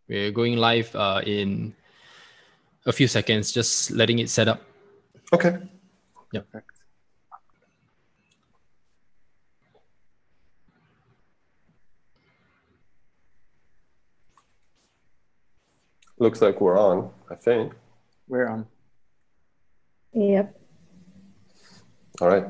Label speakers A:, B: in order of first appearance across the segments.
A: We're going live in a few seconds, just letting it set up.
B: Okay.
A: Yeah.
C: Perfect.
B: Looks like we're on, I think.
C: We're on.
D: Yep.
B: All right.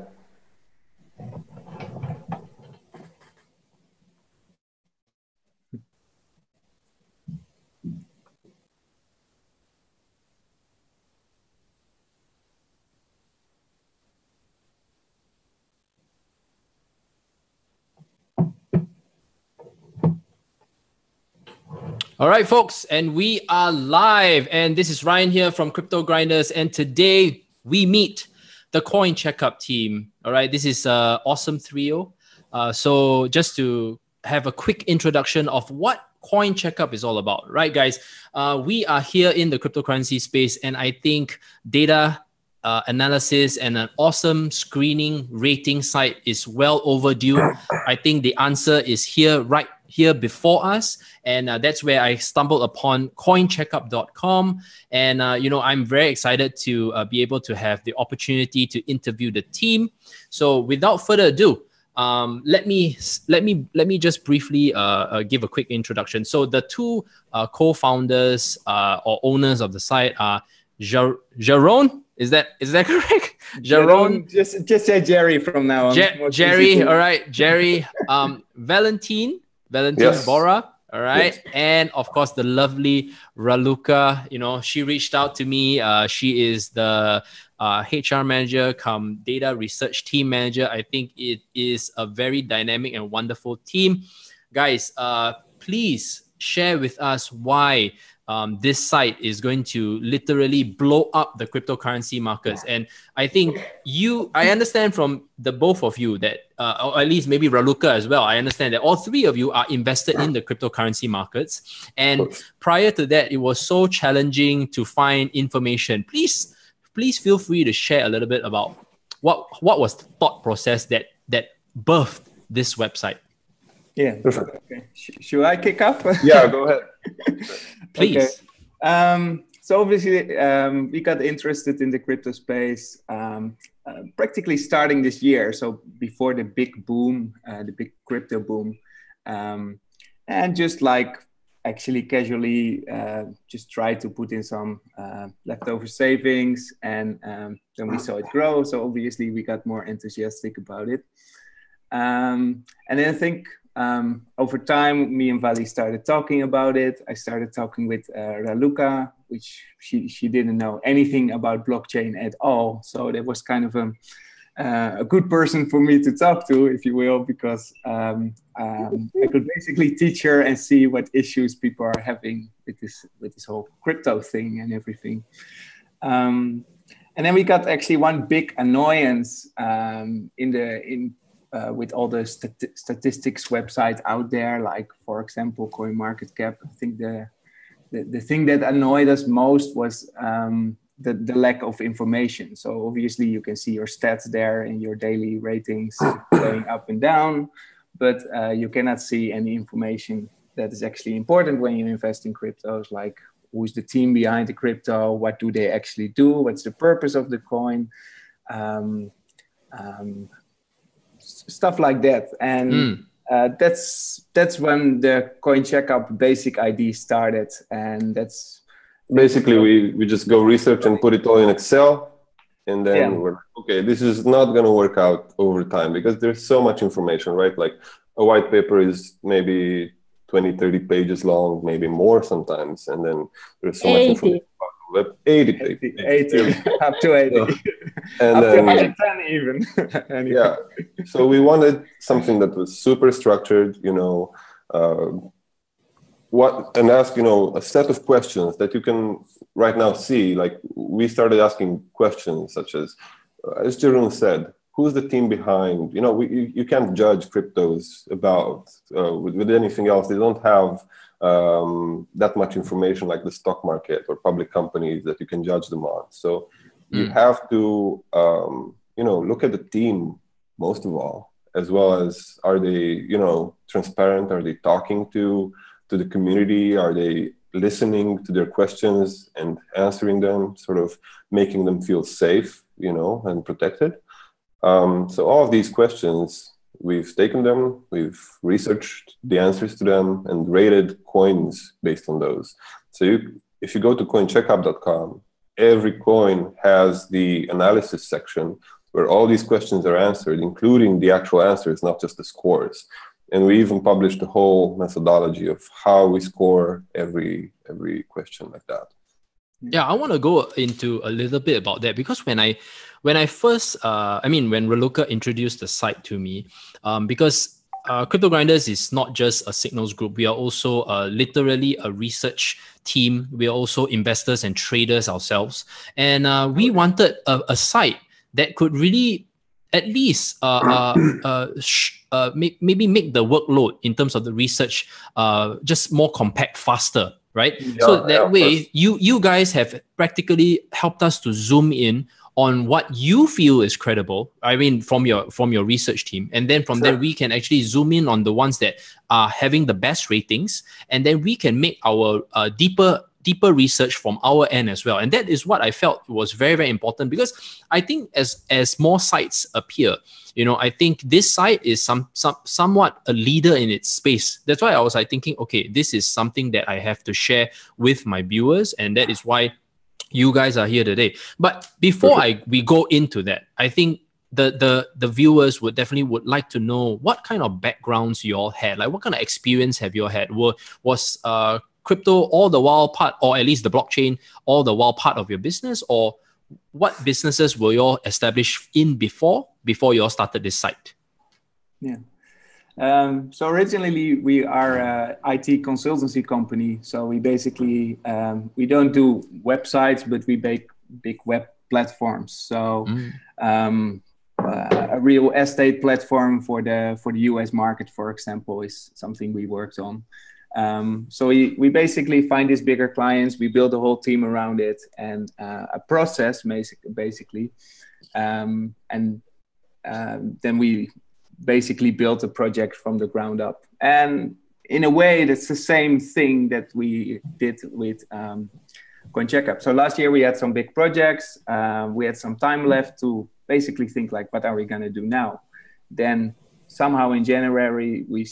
A: All right, folks, and we are live. And this is Ryan here from Crypto Grinders. And today we meet the Coin Checkup team. All right, this is an awesome trio. So just to have a quick introduction of what Coin Checkup is all about, right, guys? We are here in the cryptocurrency space, and I think data analysis and an awesome screening rating site is well overdue. I think the answer is here, right here before us. And that's where I stumbled upon CoinCheckup.com. And, I'm very excited to be able to have the opportunity to interview the team. So without further ado, let me just briefly give a quick introduction. So the two co-founders or owners of the site are Joroen. Is that correct? Joroen.
C: Just say Jerry from now on.
A: Jerry. All right, Jerry. Valentin,
B: Yes.
A: Bora. All right.
B: Yes.
A: And of course, the lovely Raluca. She reached out to me. She is the HR manager come data research team manager. I think it is a very dynamic and wonderful team. Guys, please share with us why this site is going to literally blow up the cryptocurrency markets. And I think I understand from the both of you that, or at least maybe Raluca as well, I understand that all three of you are invested in the cryptocurrency markets. And prior to that, it was so challenging to find information. Please feel free to share a little bit about what was the thought process that birthed this website.
C: Yeah.
B: Perfect.
C: Okay. Should I kick off?
B: Yeah, go ahead.
A: Please.
C: Okay. So obviously, we got interested in the crypto space practically starting this year. So before the big boom, the big crypto boom, and just like actually casually just try to put in some leftover savings, and then we saw it grow. So obviously, we got more enthusiastic about it. And then I think over time, me and Vali started talking about it. I started talking with Raluca, which she didn't know anything about blockchain at all. So that was kind of a good person for me to talk to, if you will, because I could basically teach her and see what issues people are having with this whole crypto thing and everything. And then we got actually one big annoyance with all the statistics websites out there, like for example, CoinMarketCap. I think the thing that annoyed us most was the lack of information. So obviously you can see your stats there and your daily ratings going up and down, but you cannot see any information that is actually important when you invest in cryptos, like who's the team behind the crypto, what do they actually do, what's the purpose of the coin, stuff like that. And that's when the Coin Checkup basic ID started. And that's
B: basically we just go research and put it all in Excel, and then we're okay, this is not going to work out over time because there's so much information, right? Like a white paper is maybe 20-30 pages long, maybe more sometimes, and then there's so much information. 80
C: up to 80.
B: And
C: up
B: then,
C: to 110 even. Anyway.
B: Yeah, so we wanted something that was super structured, and ask, a set of questions that you can right now see. Like we started asking questions such as Joroen said, who's the team behind? You can't judge cryptos about with anything else. They don't have that much information like the stock market or public companies that you can judge them on. So you have to, look at the team most of all, as well as are they, transparent? Are they talking to the community? Are they listening to their questions and answering them, sort of making them feel safe, and protected. So all of these questions, we've taken them, we've researched the answers to them, and rated coins based on those. So if you go to CoinCheckup.com, every coin has the analysis section where all these questions are answered, including the actual answers, not just the scores. And we even published the whole methodology of how we score every question like that.
A: Yeah, I want to go into a little bit about that, because when I first, when Raluca introduced the site to me, because Crypto Grinders is not just a signals group. We are also literally a research team. We are also investors and traders ourselves. And we wanted a site that could really at least maybe make the workload in terms of the research just more compact, faster, right?
B: Yeah,
A: so that way,
B: course.
A: you guys have practically helped us to zoom in on what you feel is credible. I mean, from your research team, and then from there we can actually zoom in on the ones that are having the best ratings, and then we can make our deeper research from our end as well. And that is what I felt was very, very important, because I think as more sites appear, I think this site is somewhat a leader in its space. That's why I was thinking, okay, this is something that I have to share with my viewers, and that is why you guys are here today. But before we go into that, I think the viewers would like to know what kind of backgrounds you all had. Like, what kind of experience have you all had? Was crypto all the while part, or at least the blockchain all the while part of your business, or what businesses were you all established in before you all started this site?
C: Yeah. So originally we are a IT consultancy company. So we basically, we don't do websites, but we make big web platforms. So a real estate platform for the US market, for example, is something we worked on. So we basically find these bigger clients, we build a whole team around it, and a process basically. Then we basically built a project from the ground up. And in a way, that's the same thing that we did with CoinCheckup. So last year we had some big projects. We had some time left to basically think like, what are we going to do now? Then somehow in January, we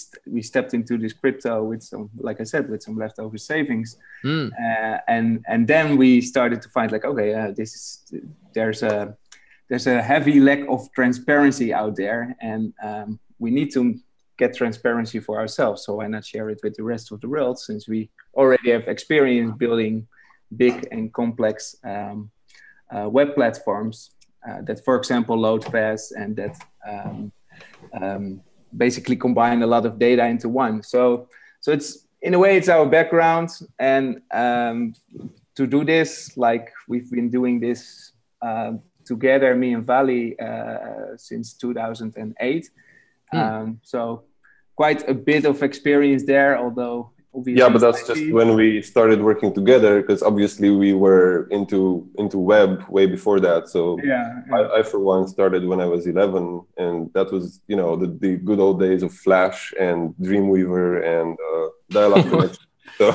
C: stepped into this crypto with some, like I said, with some leftover savings. And then we started to find like, okay, there's a heavy lack of transparency out there, and we need to get transparency for ourselves. So why not share it with the rest of the world, since we already have experience building big and complex web platforms that, for example, load fast and that basically combine a lot of data into one. So it's, in a way, it's our background. And to do this, like we've been doing this together, me and Vali, since 2008. So quite a bit of experience there, although obviously...
B: Yeah, but that's just when we started working together, because obviously we were into web way before that. So yeah. I for one started when I was 11, and that was, the good old days of Flash and Dreamweaver and dial-up connection. So,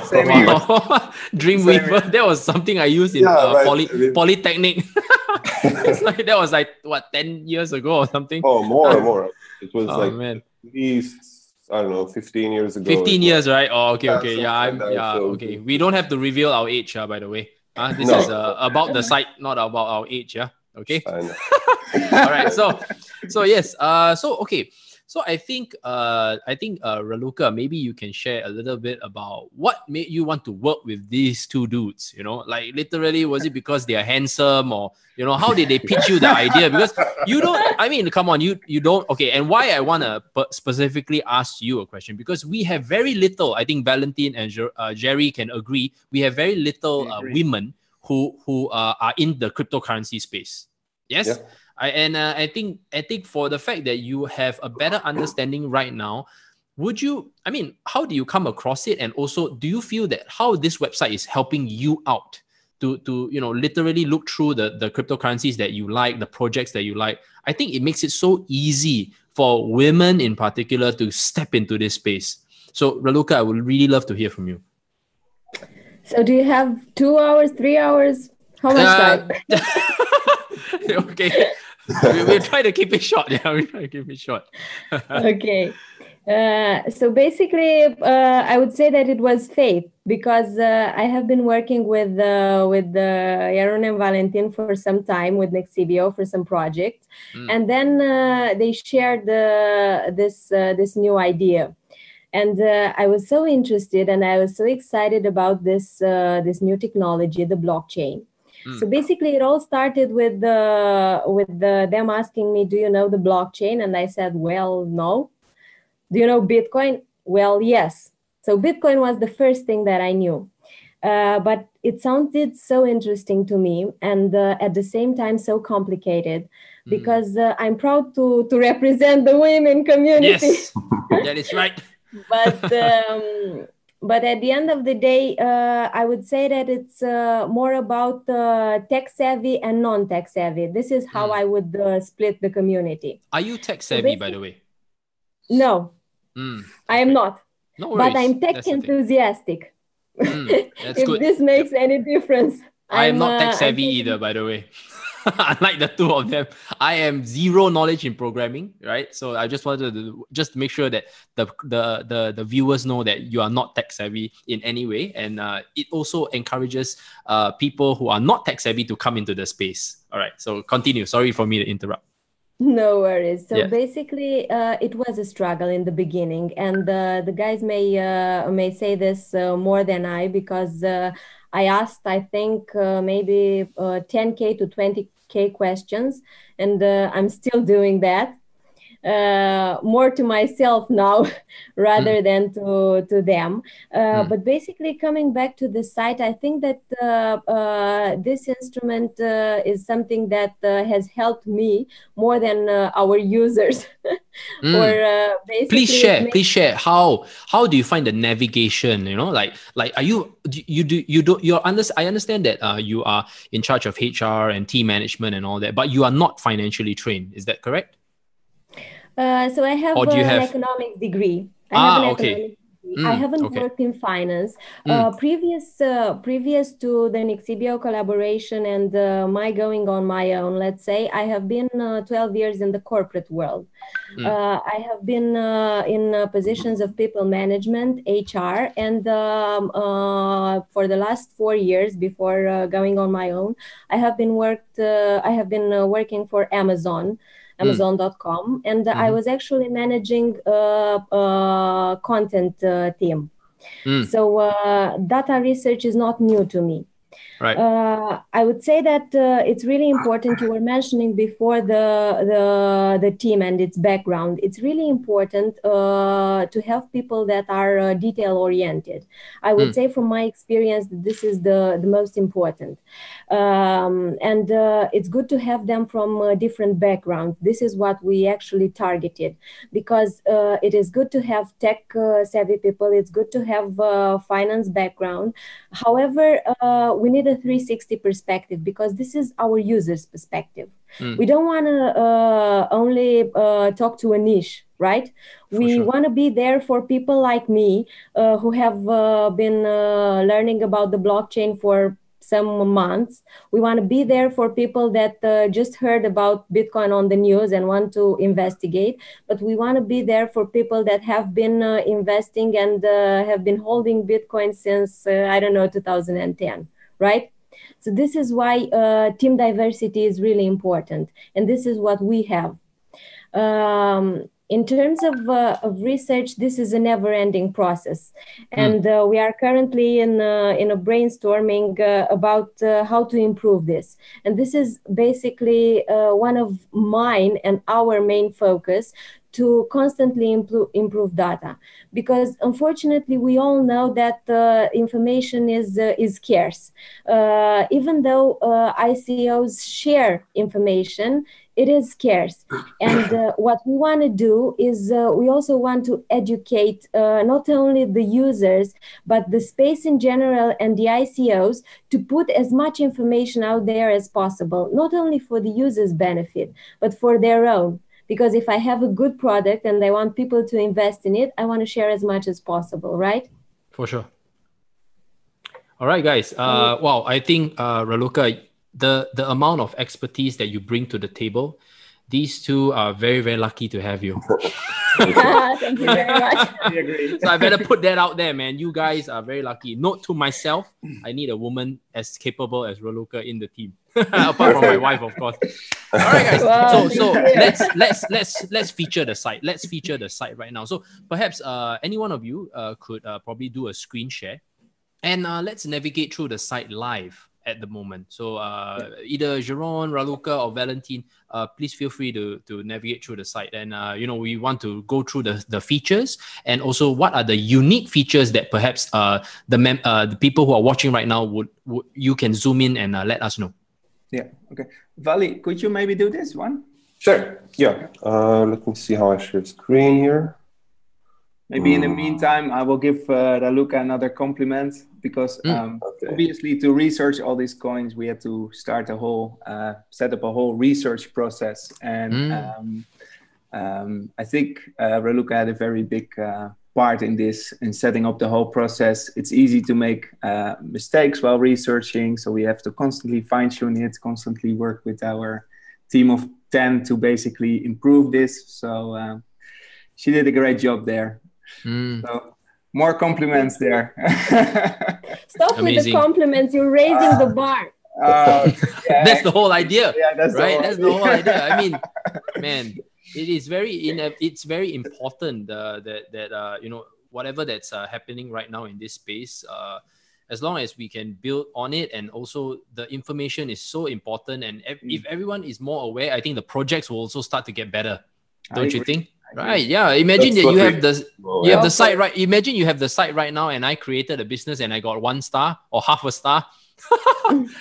A: Dreamweaver, that was something I used in Polytechnic. It's like, that was like, what, 10 years ago or something?
B: Oh, more. It was
A: man.
B: At least, I don't know, 15 years ago.
A: 15 years, right? Oh, okay. Okay. We don't have to reveal our age, by the way. This is about the site, not about our age, okay?
B: I know.
A: All right. So yes. Okay. So I think Raluca, maybe you can share a little bit about what made you want to work with these two dudes. Like literally, was it because they are handsome, or how did they pitch you the idea? Because you don't. I mean, come on, you don't. Okay, and why I want to specifically ask you a question, because we have very little. I think Valentin and Jerry can agree. We have very little women who are in the cryptocurrency space. Yes. Yeah. I think for the fact that you have a better understanding right now, how do you come across it? And also, do you feel that how this website is helping you out to literally look through the cryptocurrencies that you like, the projects that you like? I think it makes it so easy for women in particular to step into this space. So Raluca, I would really love to hear from you.
D: So do you have 2 hours, 3 hours? How much time?
A: Okay. We'll try to keep it short. Yeah, we'll try to keep it short.
D: Okay. So basically, I would say that it was faith because I have been working with Joroen and Valentin for some time with Nexibio for some projects, and then they shared this new idea, and I was so interested and I was so excited about this new technology, the blockchain. So basically, it all started with them asking me, "Do you know the blockchain?" And I said, "Well, no." Do you know Bitcoin? Well, yes. So Bitcoin was the first thing that I knew. But it sounded so interesting to me and at the same time so complicated because I'm proud to represent the women community.
A: Yes, that is right.
D: But at the end of the day, I would say that it's more about tech savvy and non-tech savvy. This is how I would split the community.
A: Are you tech savvy, by the way?
D: No. I am not,
A: no worries.
D: But I'm tech enthusiastic.
A: That's
D: if
A: good.
D: this makes any difference.
A: I am not tech savvy either, by the way. Unlike the two of them, I am zero knowledge in programming, right? So I just wanted to just make sure that the viewers know that you are not tech savvy in any way, and it also encourages people who are not tech savvy to come into the space. All right, so continue. Sorry for me to interrupt.
D: No worries. So basically, it was a struggle in the beginning, and the guys may say this more than I because I asked, I think maybe 10K to 20K questions, and I'm still doing that. More to myself now rather than to them. But basically, coming back to the site, I think that this instrument is something that has helped me more than our users. Or basically,
A: please share how do you find the navigation? You know, like are I understand that you are in charge of HR and team management and all that, but you are not financially trained. Is that correct?
D: So I have an economics degree. Economics degree. I haven't worked in finance. Previous to the Nexibio collaboration and my going on my own, let's say, I have been 12 years in the corporate world. I have been in positions of people management, HR, and for the last 4 years before going on my own, I have been working for Amazon.com, and I was actually managing a content team. So data research is not new to me.
A: Right.
D: I would say that it's really important. You were mentioning before the team and its background. It's really important to have people that are detail oriented. I would say from my experience that this is the most important. And it's good to have them from different backgrounds. This is what we actually targeted because it is good to have tech savvy people. It's good to have finance background. However, we need a 360 perspective because this is our users' perspective. We don't want to only talk to a niche, right? We want to be there for people like me who have been learning about the blockchain for some months. We want to be there for people that just heard about Bitcoin on the news and want to investigate. But we want to be there for people that have been investing and have been holding Bitcoin since, 2010, right? So this is why team diversity is really important. And this is what we have. In terms of research, this is a never-ending process, and we are currently in a brainstorming about how to improve this. And this is basically one of mine and our main focus to constantly improve data, because unfortunately we all know that information is scarce. Even though ICOs share information, it is scarce. And what we want to do is we also want to educate not only the users, but the space in general and the ICOs to put as much information out there as possible, not only for the users' benefit, but for their own. Because if I have a good product and I want people to invest in it, I want to share as much as possible, right?
A: For sure. All right, guys. Wow, I think Raluca, the amount of expertise that you bring to the table, these two are very, very lucky to have you.
D: Thank you very much.
C: We agree.
A: So I better put that out there, man. You guys are very lucky. Note to myself, I need a woman as capable as Raluca in the team. Apart from my wife, of course. All right, guys.
D: Wow,
A: so
D: thank you.
A: let's feature the site. Let's feature the site right now. So perhaps any one of you could probably do a screen share, and let's navigate through the site live at the moment. So either Joroen, Raluca, or Valentin, please feel free to navigate through the site. And we want to go through the features, and also what are the unique features that perhaps the people who are watching right now would you can zoom in and let us know.
C: Yeah. Okay. Vali, could you maybe do this one?
B: Sure. Yeah. Let me see how I share screen here.
C: Maybe in the meantime, I will give Raluca another compliment because obviously to research all these coins, we had to start set up a whole research process. And I think Raluca had a very big part in this, in setting up the whole process. It's easy to make mistakes while researching. So we have to constantly fine tune it, constantly work with our team of 10 to basically improve this. So she did a great job there. So more compliments there.
D: Stop with the compliments. You're raising the bar.
C: Yeah.
A: That's the whole idea.
C: Yeah, that's
A: the whole idea. I mean, man, it is it's very important that whatever that's happening right now in this space, as long as we can build on it, and also the information is so important. And if everyone is more aware, I think the projects will also start to get better. Don't you think? Right. Yeah. Imagine that you have the site right. Imagine you have the site right now, and I created a business and I got 1 star or half a star.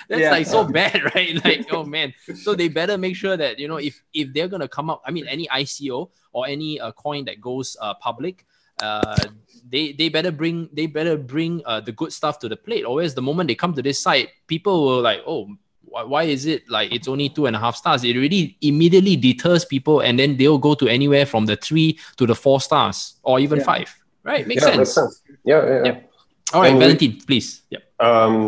A: That's so bad, right? Like, oh man. So they better make sure that if they're gonna come up, I mean, any ICO or any coin that goes public, they better bring the good stuff to the plate. Always the moment they come to this site, people will like, oh, why is it like it's only 2.5 stars? It really immediately deters people, and then they'll go to anywhere from the 3 to the 4 stars or even 5. Right? Makes sense.
B: Makes sense. Yeah.
A: All right, Valentin, please. Yeah.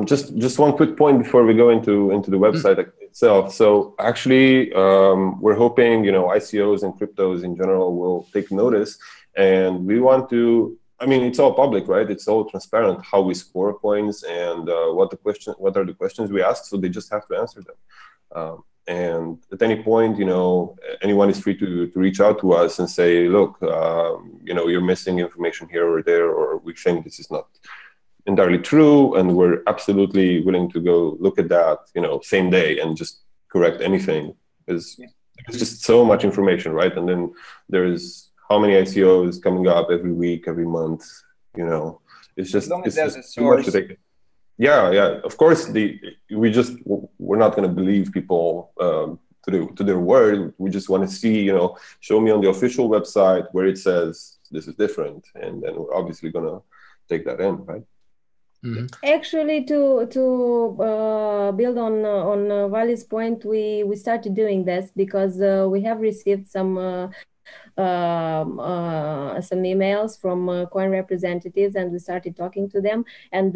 B: Just one quick point before we go into the website itself. So actually, we're hoping ICOs and cryptos in general will take notice, and we want to. I mean, it's all public, right? It's all transparent how we score coins and what are the questions we ask. So they just have to answer them. And at any point, anyone is free to reach out to us and say, look, you're missing information here or there, or we think this is not entirely true, and we're absolutely willing to go look at that, same day and just correct anything. Because there's just so much information, right? And then there's how many ICOs coming up every week, every month, it's just,
C: as there's a source.
B: Yeah. Of course, we're not going to believe people to their word. We just want to see, show me on the official website where it says this is different. And then we're obviously going to take that in, right?
A: Mm-hmm.
D: Actually, to build on Vali's point, we started doing this because we have received some emails from coin representatives, and we started talking to them, and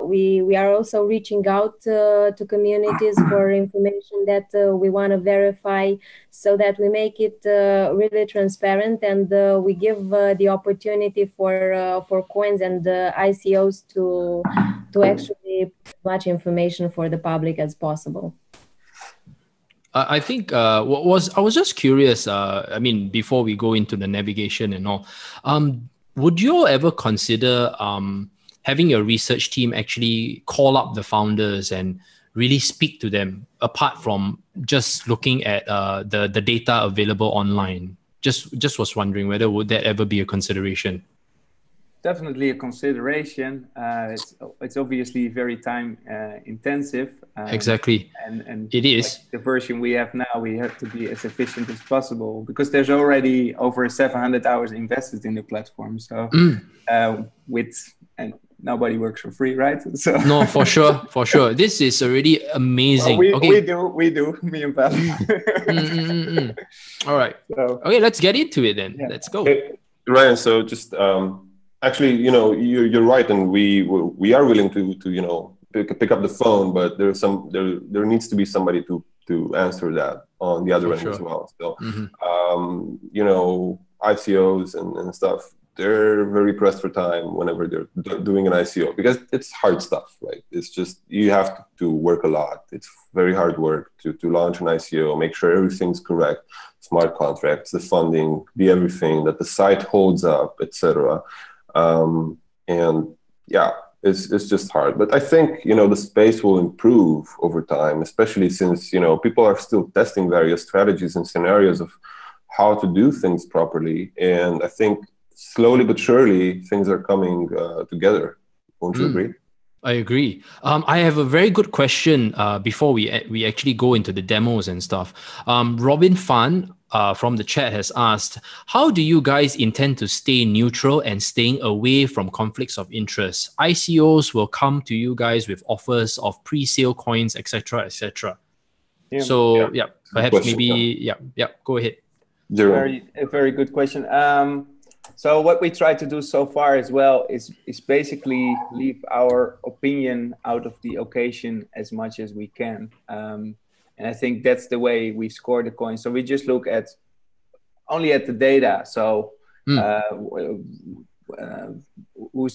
D: we are also reaching out to communities for information that we want to verify, so that we make it really transparent, and we give the opportunity for coins and ICOs to actually put as much information for the public as possible.
A: I think I was just curious. I mean, before we go into the navigation and all, would you all ever consider having your research team actually call up the founders and really speak to them, apart from just looking at the data available online? Just was wondering whether would that ever be a consideration.
C: Definitely a consideration. It's obviously very time intensive.
A: Exactly.
C: And
A: it is.
C: Like the version we have now, we have to be as efficient as possible, because there's already over 700 hours invested in the platform. So and nobody works for free, right? So
A: no, for sure. This is already amazing.
C: Well, we do, me and Val.
A: All right. So, okay, let's get into it then. Yeah. Let's go.
B: Okay. Ryan, so just Actually, you're right, and we are willing to pick up the phone, but there needs to be somebody to answer that on the other end as well. So, ICOs and stuff, they're very pressed for time whenever they're doing an ICO, because it's hard stuff, right? It's just, you have to work a lot. It's very hard work to launch an ICO, make sure everything's correct, smart contracts, the funding, the everything, that the site holds up, etc. And yeah, it's just hard. But I think, the space will improve over time, especially since, people are still testing various strategies and scenarios of how to do things properly. And I think slowly but surely things are coming together. Won't you agree?
A: I agree. I have a very good question before we actually go into the demos and stuff. Robin Fan from the chat has asked, how do you guys intend to stay neutral and staying away from conflicts of interest? ICOs will come to you guys with offers of pre-sale coins, etc., etc.
C: Yeah.
A: So perhaps
B: question,
A: maybe go ahead.
C: A very good question. So what we try to do so far as well is basically leave our opinion out of the occasion as much as we can. And I think that's the way we score the coins. So we just look only at the data. So who's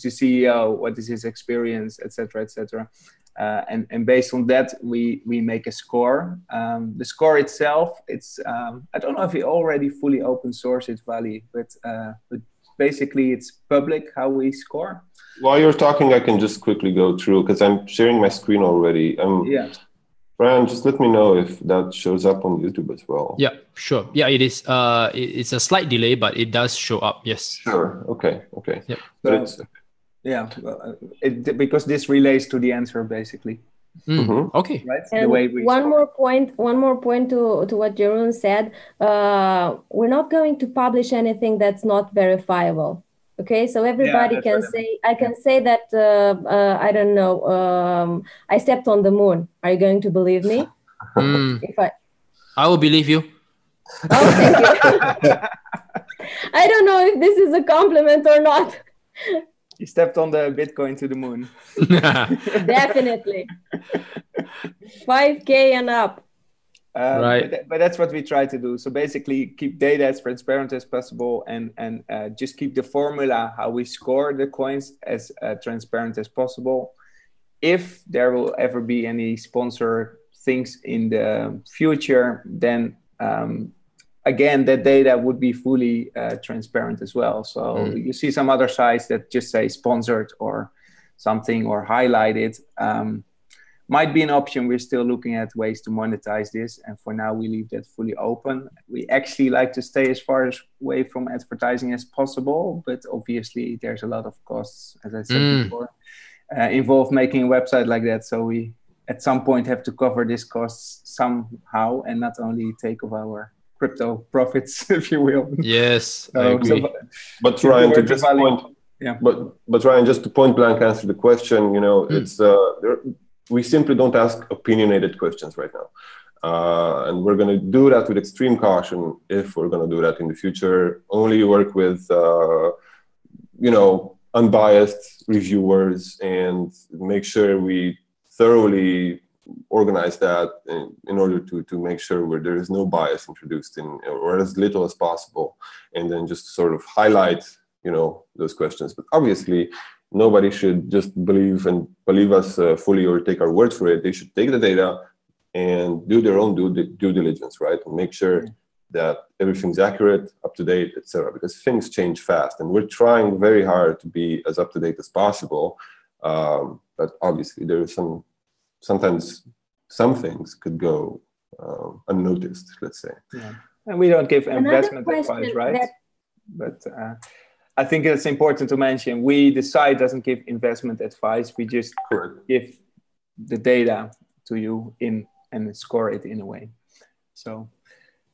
C: the CEO, what is his experience, etc., etc. And based on that, we make a score. The score itself, it's I don't know if we already fully open source it, Vali, but basically it's public how we score.
B: While you're talking, I can just quickly go through, because I'm sharing my screen already. Brian, just let me know if that shows up on YouTube as well.
A: Yeah, sure. Yeah, it is. It's a slight delay, but it does show up. Yes.
B: Sure. Okay.
A: Yep.
C: Because this relates to the answer basically.
A: Okay.
C: Right.
D: And
C: the way we
D: one more point to what Joroen said. We're not going to publish anything that's not verifiable. Okay, so everybody can say, I can say that, I don't know, I stepped on the moon. Are you going to believe me?
A: I will believe you.
D: Oh, thank you. I don't know if this is a compliment or not.
C: You stepped on the Bitcoin to the moon.
D: Definitely. 5K and up.
A: Right.
C: But that's what we try to do. So basically keep data as transparent as possible and just keep the formula, how we score the coins, as transparent as possible. If there will ever be any sponsor things in the future, then again, that data would be fully transparent as well. So you see some other sites that just say sponsored or something or highlighted. Might be an option. We're still looking at ways to monetize this. And for now, we leave that fully open. We actually like to stay as far away from advertising as possible. But obviously, there's a lot of costs, as I said before, involved making a website like that. So we, at some point, have to cover these costs somehow and not only take of our crypto profits, if you will.
A: Yes, I agree.
B: But Ryan, to just point, but Ryan, just to point blank answer the question, it's we simply don't ask opinionated questions right now. And we're going to do that with extreme caution if we're going to do that in the future. Only work with, unbiased reviewers and make sure we thoroughly organize that in order to make sure where there is no bias introduced in, or as little as possible. And then just sort of highlight, those questions. But obviously, nobody should just believe us fully or take our word for it. They should take the data and do their own due diligence, right? And make sure that everything's accurate, up to date, etc. Because things change fast, and we're trying very hard to be as up to date as possible. But obviously, there is sometimes some things could go unnoticed, let's say.
C: Yeah. And we don't give investment advice, right? But I think it's important to mention, the site doesn't give investment advice. We just give the data to you and score it in a way. So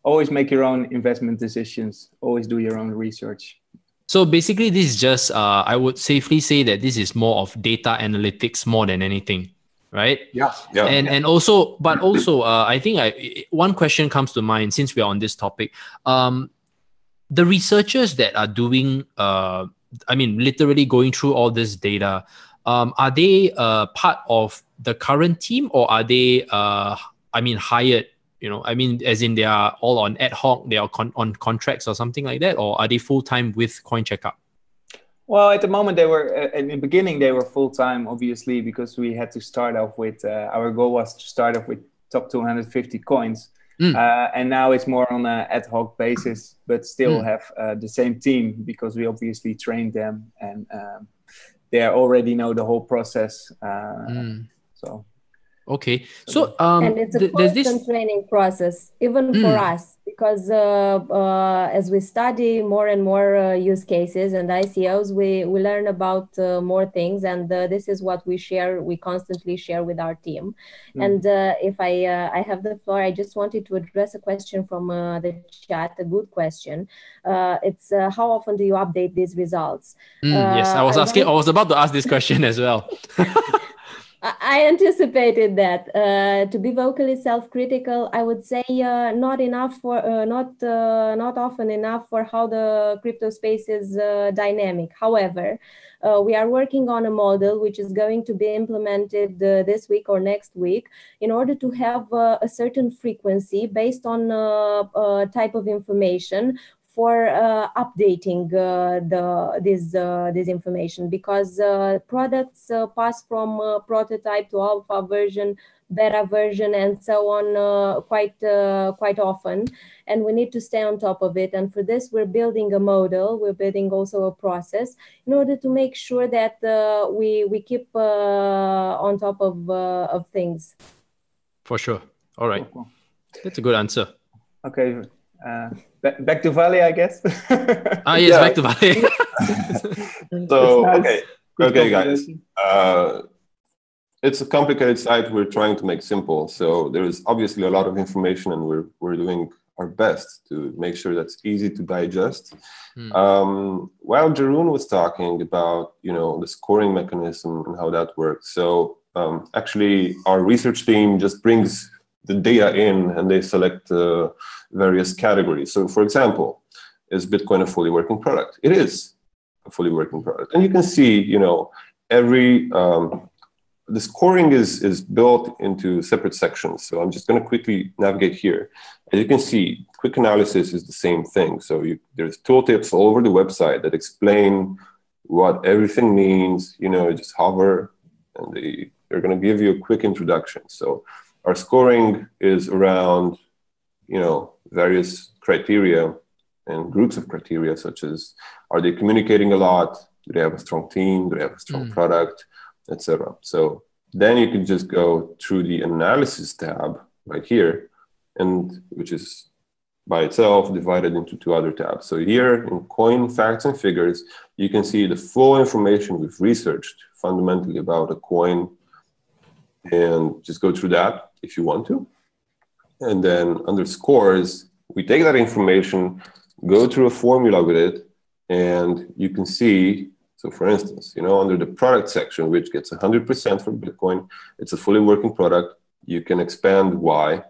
C: always make your own investment decisions. Always do your own research.
A: So basically, this is just, I would safely say that this is more of data analytics more than anything, right?
B: Yeah.
A: And also, I think one question comes to mind since we are on this topic. The researchers that are doing I mean, literally going through all this data, are they part of the current team, or are they, I mean, hired? I mean, as in they are all on ad hoc, they are on contracts or something like that, or are they full-time with Coin Checkup?
C: Well, at the moment they were, in the beginning they were full-time, obviously, because we had to start off with, our goal was to start off with top 250 coins. And now it's more on an ad hoc basis, but still have the same team, because we obviously trained them, and they already know the whole process. So.
A: Okay, so
D: and it's a constant training process, even for us, because as we study more and more use cases and ICOs, we learn about more things, and this is what we constantly share with our team. And if I have the floor, I just wanted to address a question from the chat, a good question. It's how often do you update these results?
A: Yes, I was about to ask this question as well.
D: I anticipated that. To be vocally self-critical, I would say not often enough for how the crypto space is dynamic. However, we are working on a model which is going to be implemented this week or next week, in order to have a certain frequency based on type of information for updating this information, because products pass from prototype to alpha version, beta version, and so on quite often, and we need to stay on top of it. And for this, we're building a model, we're building also a process in order to make sure that we keep on top of things.
A: For sure. All right. That's a good answer.
C: Okay. Back to Valley, I guess.
A: Yes, back to Valley.
B: So, okay, guys. It's a complicated site we're trying to make simple. So there is obviously a lot of information, and we're doing our best to make sure that's easy to digest. While Joroen was talking about, the scoring mechanism and how that works. So actually, our research team just brings the data in, and they select various categories. So for example, is Bitcoin a fully working product? It is a fully working product. And you can see, every, the scoring is built into separate sections. So I'm just going to quickly navigate here. As you can see, quick analysis is the same thing. So there's tooltips all over the website that explain what everything means. Just hover, and they're going to give you a quick introduction. So our scoring is around, various criteria and groups of criteria, such as, are they communicating a lot? Do they have a strong team? Do they have a strong product, etc.? So then you can just go through the analysis tab right here, and which is by itself divided into two other tabs. So here in Coin Facts and Figures, you can see the full information we've researched fundamentally about a coin, and just go through that if you want to. And then under scores, we take that information, go through a formula with it, and you can see, so for instance, under the product section, which gets 100% for Bitcoin, it's a fully working product. You can expand Y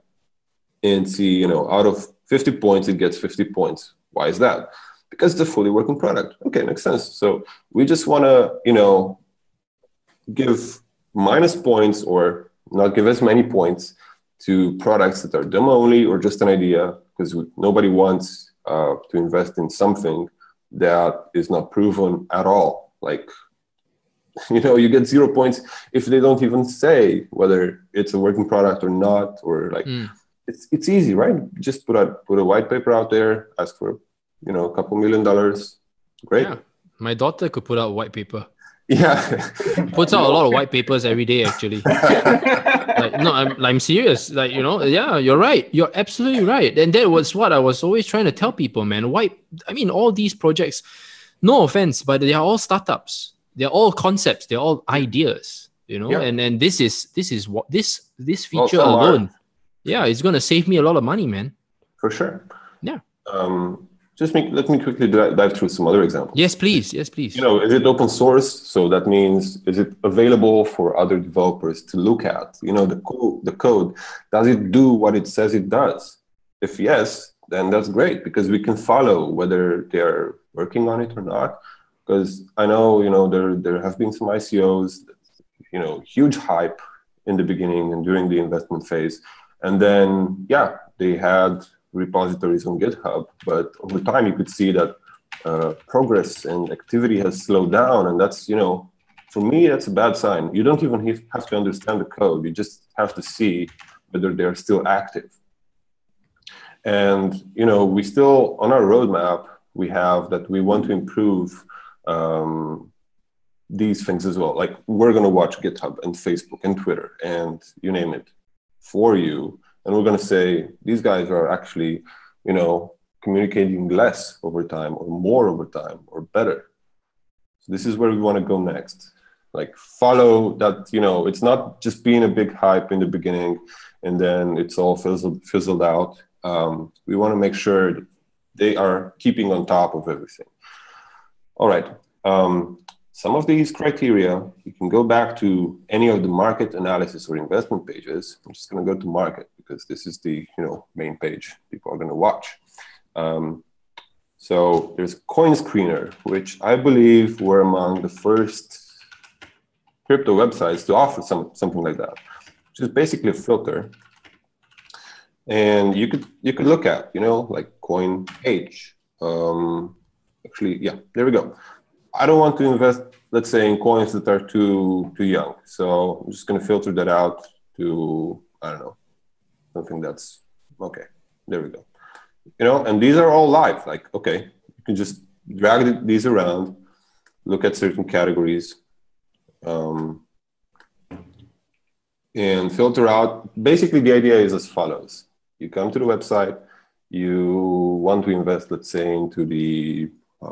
B: and see, out of 50 points, it gets 50 points. Why is that? Because it's a fully working product. Okay, makes sense. So we just want to, give minus points, or not give as many points to products that are demo only or just an idea, because nobody wants to invest in something that is not proven at all. Like, you get 0 points if they don't even say whether it's a working product or not, or like, it's easy, right? Just put a white paper out there, ask for, a couple $1 million. Great. Yeah.
A: My daughter could put out white paper.
B: Yeah.
A: Puts out a lot of white papers every day, actually. I'm serious. Yeah, you're right. You're absolutely right. And that was what I was always trying to tell people, man. All these projects, no offense, but they are all startups. They're all concepts. They're all ideas, yeah. And this is what this feature alone. Yeah, it's going to save me a lot of money, man.
B: For sure.
A: Yeah.
B: Let me quickly dive through some other examples.
A: Yes, please. Is
B: it open source? So that means, is it available for other developers to look at? The code, does it do what it says it does? If yes, then that's great, because we can follow whether they're working on it or not. because I know, there have been some ICOs, huge hype in the beginning and during the investment phase. And then, they had repositories on GitHub, but over time you could see that progress and activity has slowed down. And that's, for me, that's a bad sign. You don't even have to understand the code. You just have to see whether they're still active. And, we still, on our roadmap, we have that we want to improve these things as well. Like, we're going to watch GitHub and Facebook and Twitter and you name it for you. And we're going to say, these guys are actually, communicating less over time or more over time or better. So this is where we want to go next. Like, follow that, it's not just being a big hype in the beginning and then it's all fizzled out. We want to make sure that they are keeping on top of everything. All right. Some of these criteria, you can go back to any of the market analysis or investment pages. I'm just going to go to market because this is the main page people are going to watch. So there's Coin Screener, which I believe were among the first crypto websites to offer something like that, which is basically a filter. And you could look at, like Coin H. Actually, yeah, there we go. I don't want to invest, let's say, in coins that are too young. So I'm just going to filter that out to, I don't know, something that's okay. There we go. And these are all live. Like, okay, you can just drag these around, look at certain categories, and filter out. Basically, the idea is as follows. You come to the website, you want to invest, let's say, into the, I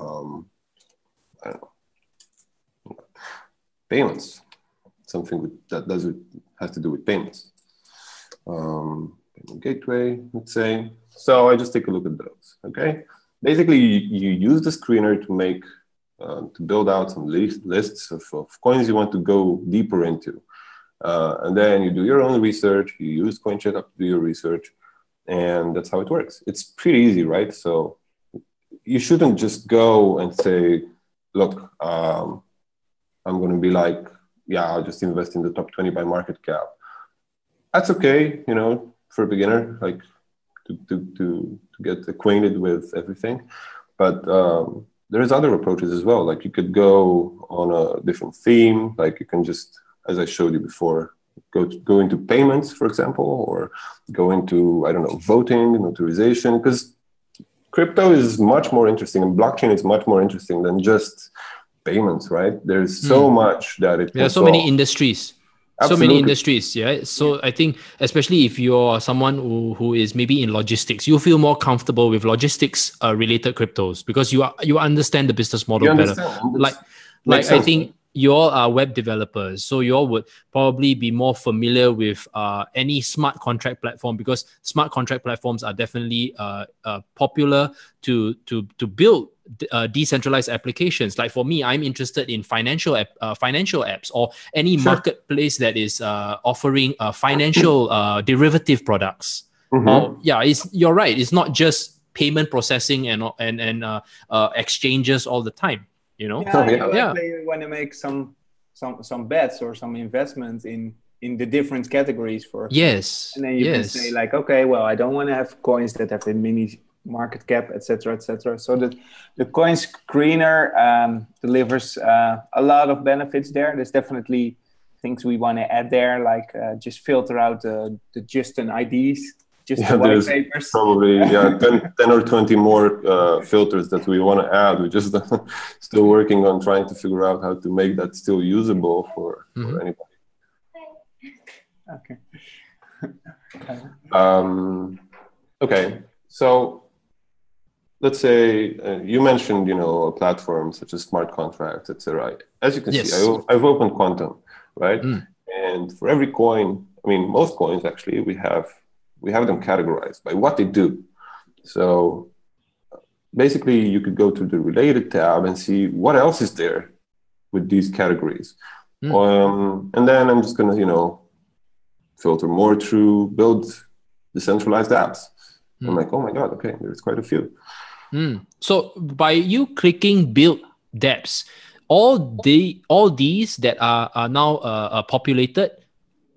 B: don't know, payments, something that has to do with payments. Payment gateway, let's say. So I just take a look at those, okay? Basically, you use the screener to make, to build out some lists of coins you want to go deeper into. And then you do your own research, you use CoinCheckup to do your research, and that's how it works. It's pretty easy, right? So you shouldn't just go and say, look, I'm going to be like, I'll just invest in the top 20 by market cap. That's okay, for a beginner, like to get acquainted with everything. But there's other approaches as well. Like, you could go on a different theme. Like, you can just, as I showed you before, go into payments, for example, or go into, I don't know, voting, notarization, because crypto is much more interesting and blockchain is much more interesting than just payments, right? There's so much that it.
A: There are so many industries.
B: Absolutely.
A: So many industries, yeah. So I think, especially if you're someone who is maybe in logistics, you feel more comfortable with logistics related cryptos because you understand the business model better. Like I think you all are web developers, so you all would probably be more familiar with any smart contract platform, because smart contract platforms are definitely popular to build decentralized applications. Like for me, I'm interested in financial apps or any marketplace that is offering financial derivative products. You're right. It's not just payment processing and exchanges all the time. You
C: want to make some bets or some investments in the different categories for.
A: Yes.
C: And then you can say like, okay, well, I don't want to have coins that have a mini market cap, etc., etc. So that the coin screener delivers a lot of benefits there. There's definitely things we want to add there, like just filter out the Justin IDs. Just the white papers.
B: Probably 10 or 20 more filters that we want to add. We're just still working on trying to figure out how to make that still usable for anybody. Okay. So let's say you mentioned, a platform such as smart contracts, etc. As you can see, I've opened Quantum, right? And for every coin, most coins actually, we have them categorized by what they do. So basically, you could go to the related tab and see what else is there with these categories. And then I'm just going to, filter more through build decentralized apps. I'm like, oh my God, okay, there's quite a few.
A: So by you clicking build dApps. All these that are now populated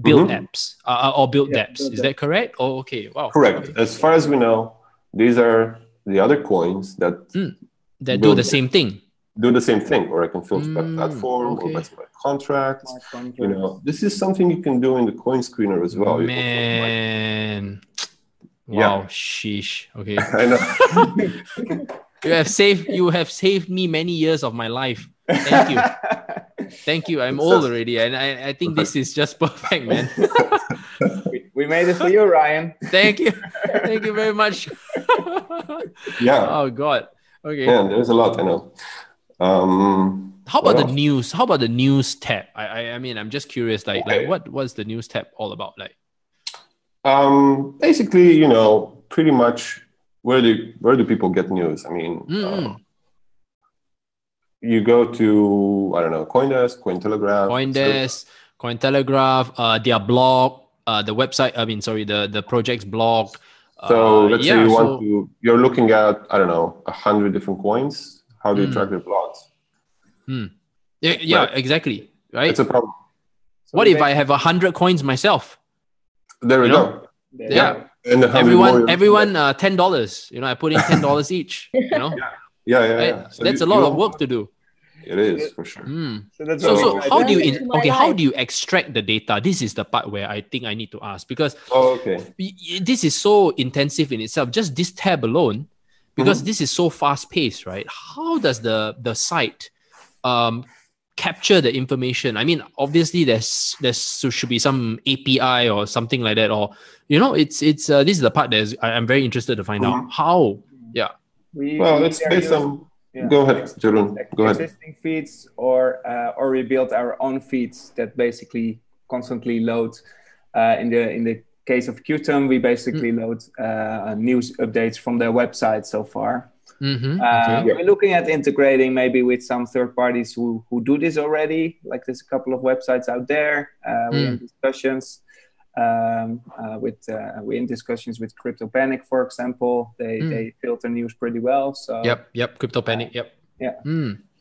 A: build apps or build dApps. Is that correct? Oh, okay. Wow.
B: Correct.
A: Okay.
B: As far as we know, these are the other coins that
A: do the same thing.
B: Do the same thing, or I can filter by platform or by contracts. You know, this is something you can do in the coin screener as well.
A: Man. Wow, sheesh. Okay.
B: I know.
A: You have saved me many years of my life. Thank you. Thank you. I'm old already, and I think this is just perfect, man.
C: We made it for you, Ryan.
A: Thank you. Thank you very much.
B: Yeah.
A: Oh God. Okay.
B: Yeah, there's a lot, I know.
A: How about the news? How about the news tab? I mean, I'm just curious, like what was the news tab all about? Like
B: basically, you know, pretty much where do people get news? I mean, you go to, I don't know, CoinDesk,
A: Cointelegraph, their blog, the website, I mean, sorry, the project's blog.
B: So let's say you're looking at, I don't know, 100 different coins. How do you track their blogs?
A: Yeah,
B: right?
A: Exactly. Right.
B: It's a problem.
A: So what if I have 100 coins myself?
B: There we go.
A: Yeah.
B: And
A: everyone, $10. You know, I put in $10 each. You know.
B: Yeah.
A: So that's a lot of work to do.
B: It is for sure.
A: So how do you how do you extract the data? This is the part where I think I need to ask, because this is so intensive in itself. Just this tab alone, because this is so fast paced, right? How does the site capture the information? I mean, obviously there should be some API or something like that, or you know, it's this is the part that I'm very interested to find out how. Yeah.
B: It's based on. Go ahead, Joroen. Go ahead.
C: Existing feeds, or we build our own feeds that basically constantly load. In the case of Qtum, we basically load news updates from their website so far. We're looking at integrating maybe with some third parties who do this already. Like there's a couple of websites out there. We're in discussions. We're in discussions with Crypto Panic, for example. They filter news pretty well. So
A: yep, Crypto Panic.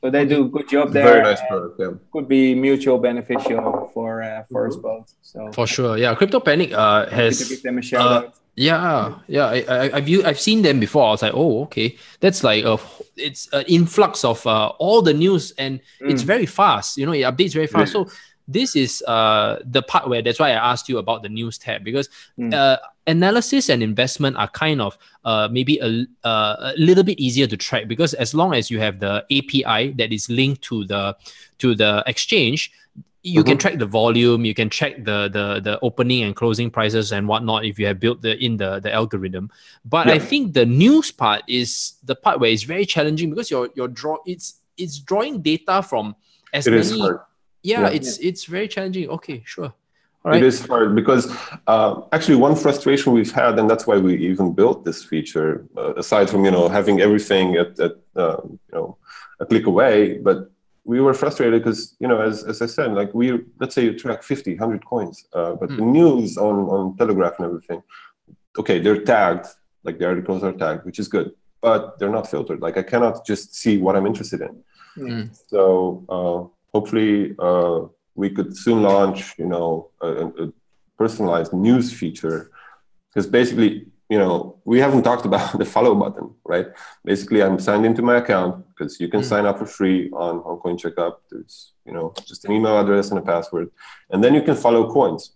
C: So they do a good job there.
B: Very nice product.
C: Could be mutual beneficial for us both. So
A: for sure, Crypto Panic has.
C: Give them a shout out.
A: I've seen them before. I was like, oh, okay, that's like it's an influx of all the news, and it's very fast. You know, it updates very fast. So this is the part where that's why I asked you about the news tab, because analysis and investment are kind of maybe a little bit easier to track, because as long as you have the API that is linked to the exchange, you can track the volume, you can track the opening and closing prices and whatnot if you have built the algorithm. But I think the news part is the part where it's very challenging, because it's drawing data from as many. It's very challenging. Okay, sure. All right.
B: It is hard because actually one frustration we've had, and that's why we even built this feature, aside from having everything at a click away, but we were frustrated because as I said, like let's say you track 50, 100 coins, but the news on Telegraph and everything, okay, they're tagged, like the articles are tagged, which is good, but they're not filtered. Like I cannot just see what I'm interested in. So hopefully we could soon launch, a personalized news feature, because basically, we haven't talked about the follow button, right? Basically, I'm signed into my account, because you can sign up for free on CoinCheckup. There's, just an email address and a password, and then you can follow coins.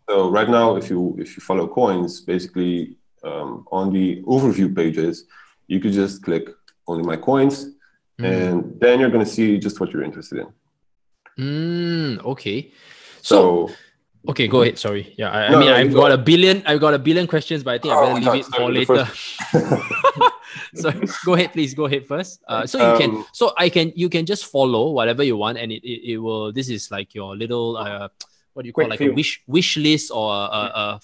B: So right now, if you follow coins, basically on the overview pages, you could just click only my coins, and then you're going to see just what you're interested in.
A: Okay. So okay, go ahead. Sorry. Yeah, I mean, I've got a billion questions, but I think I better leave it for later. So go ahead, please. Go ahead first. You can just follow whatever you want, and it will. This is like your little what do you call, like a wish list, or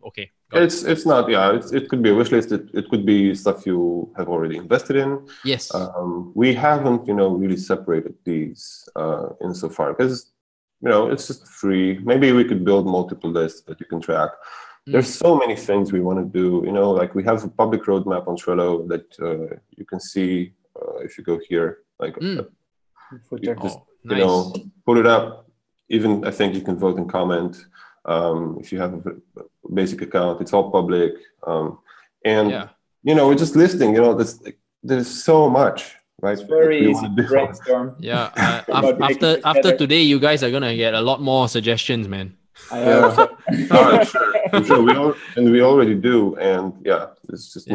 A: okay.
B: It's not, it could be a wish list. It could be stuff you have already invested in.
A: Yes.
B: We haven't, really separated these insofar, because, it's just free. Maybe we could build multiple lists that you can track. There's so many things we want to do, like we have a public roadmap on Trello that you can see if you go here. like
C: Footer.
B: just,
A: nice.
B: you know, put it up. Even I think you can vote and comment. If you have a basic account, it's all public. And you know, we're just listing. You know, there's so much, right?
C: It's very easy to
B: do.
C: brainstorm.
A: Yeah.
C: After
A: After today, you guys are gonna get a lot more suggestions, man.
C: I hope so.
B: I'm sure we already do, and yeah, it's just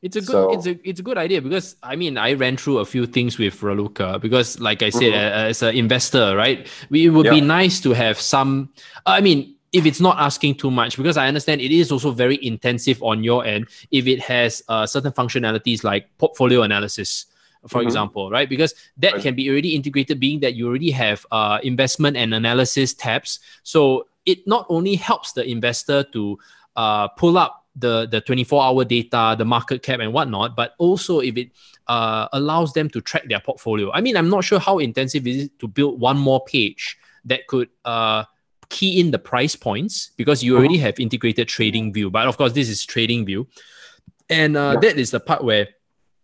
A: It's a good it's a good idea, because I mean, I ran through a few things with Raluca, because like I said, as an investor, right, it would be nice to have some, I mean, if it's not asking too much, because I understand it is also very intensive on your end, if it has certain functionalities like portfolio analysis, for example, right? Because that can be already integrated, being that you already have investment and analysis tabs. So it not only helps the investor to pull up the 24-hour data, the market cap and whatnot, but also if it allows them to track their portfolio. I mean, I'm not sure how intensive it is to build one more page that could key in the price points, because you already have integrated trading view. But of course, this is trading view. And that is the part where,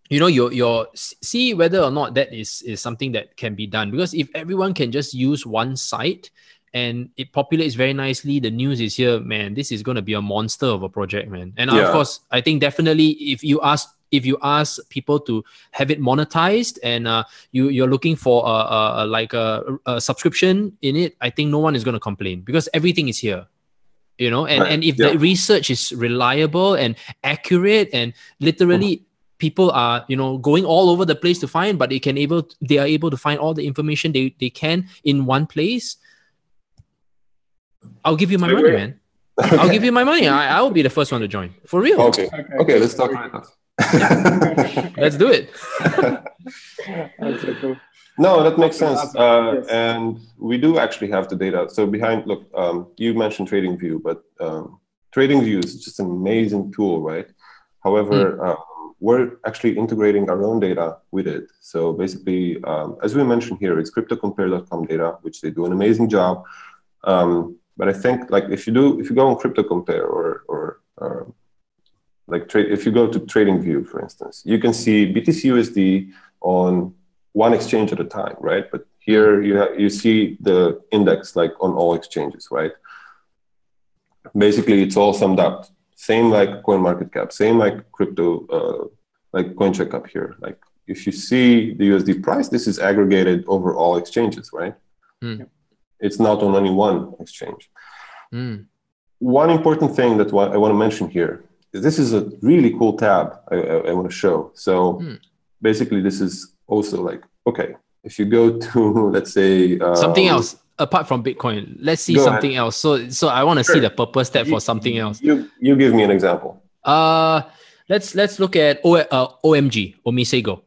A: you know, your see whether or not that is something that can be done. Because if everyone can just use one site and it populates very nicely, the news is here, man, this is going to be a monster of a project, man. And of course, I think definitely if you ask people to have it monetized, and you're looking for a subscription in it, I think no one is going to complain, because everything is here. You know, and if the research is reliable and accurate, and literally people are, you know, going all over the place to find, but they are able to find all the information they can in one place, I'll give you my money, man. Okay. I'll give you my money. I'll be the first one to join. For real.
B: Okay, let's talk about
A: that. Let's do it.
C: That's so cool.
B: No, that makes sense. And we do actually have the data. So look, you mentioned TradingView, but TradingView is just an amazing tool, right? However, we're actually integrating our own data with it. So basically, as we mentioned here, it's cryptocompare.com data, which they do an amazing job. But I think, like, if you go on CryptoCompare or if you go to TradingView, for instance, you can see BTC/USD on one exchange at a time, right? But here you see the index like on all exchanges, right? Basically, it's all summed up. Same like CoinMarketCap, same like crypto, like CoinCheckup here. Like if you see the USD price, this is aggregated over all exchanges, right? It's not on any one exchange. One important thing that I want to mention here is this is a really cool tab I want to show. So basically, this is also like, okay, if you go to, let's say...
A: something else, apart from Bitcoin, let's see something else. So I want to see the purpose tab for something else.
B: You give me an example.
A: Let's look at OMG, Omisego.